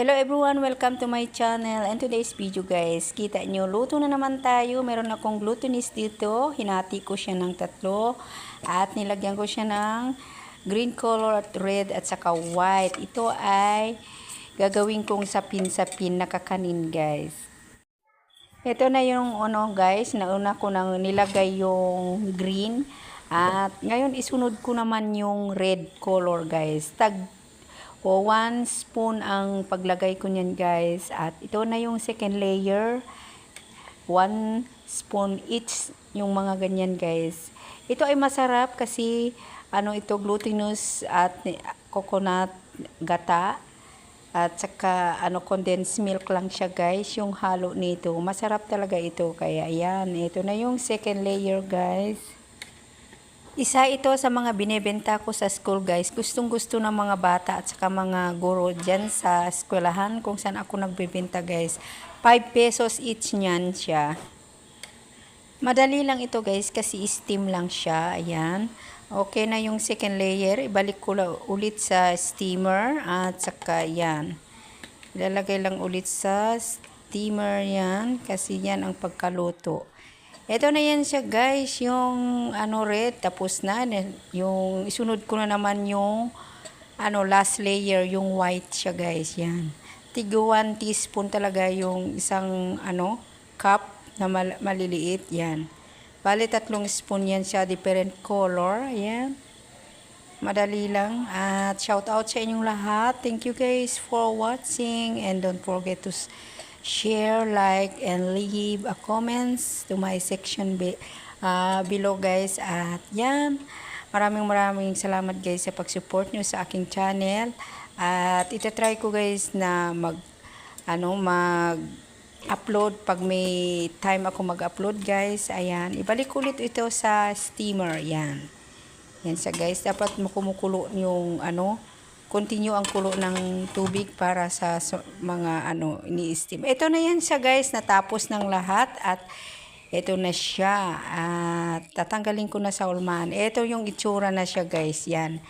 Hello everyone, welcome to my channel. And today's video guys, kita nyo, luto na naman tayo. Meron akong glutinous dito. Hinati ko siya ng tatlo. At nilagyan ko siya ng green color at red at saka white. Ito ay gagawin kong sapin-sapin na kakanin guys. Ito na yung guys, nauna ko nang nilagay yung green. At ngayon isunod ko naman yung red color guys. O 1 spoon ang paglagay ko niyan guys. At ito na yung second layer. 1 spoon each yung mga ganyan guys. Ito ay masarap kasi ito glutinous at coconut gata. At saka condensed milk lang siya guys yung halo nito. Masarap talaga ito. Kaya ayan, ito na yung second layer guys. Isa ito sa mga binebenta ko sa school guys. Gustong gusto ng mga bata at saka mga guro dyan sa eskwelahan kung saan ako nagbebenta guys. 5 pesos each nyan siya. Madali lang ito guys kasi steam lang siya. Ayan. Okay na yung second layer. Ibalik ko ulit sa steamer at saka yan. Ilalagay lang ulit sa steamer yan kasi yan ang pagkaluto. Ito na yan siya guys, yung red, tapos na, yung isunod ko na naman yung last layer, yung white siya guys, yan. Tigo 1 teaspoon talaga yung isang cup na maliliit, yan. Bali 3 spoon yan siya, different color, yan. Madali lang, at shout out sa inyong lahat. Thank you guys for watching, and don't forget to share, like, and leave a comments to my section below guys. At yan, maraming salamat guys sa pag-support nyo sa aking channel. At itatry ko guys na mag-upload pag may time ako mag-upload guys. Ayan, ibalik ulit ito sa steamer. Yan sa guys, dapat makumukulo yung continue ang kulo ng tubig para sa mga ini-steam. Ito na yan siya guys, natapos ng lahat at ito na siya. At tatanggalin ko na sa ulman. Ito yung itsura na siya guys, yan.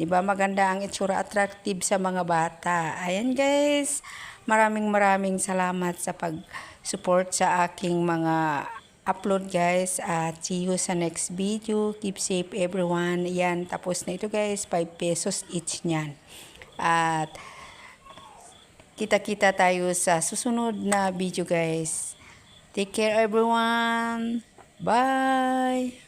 Diba maganda ang itsura, attractive sa mga bata. Ayan guys, maraming salamat sa pag-support sa aking mga upload guys, at see you sa next video. Keep safe everyone. Yan, tapos na ito guys, 5 pesos each nyan. At kita-kita tayo sa susunod na video guys. Take care everyone. Bye.